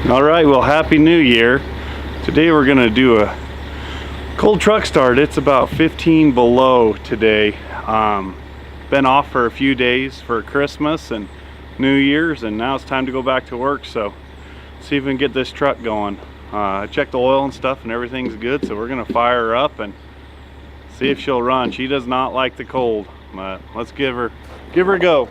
All right, well, Happy New Year. Today we're gonna do a cold truck start. It's about 15 below today. Been off for a few days for Christmas and New Year's, and now it's time to go back to work. So see if we can get this truck going. I checked the oil and stuff and everything's good, so we're gonna fire her up and see if she'll run. She does not like the cold, but let's give her a go.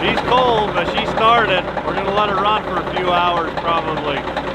She's cold, but she started. We're gonna let her run for a few hours probably.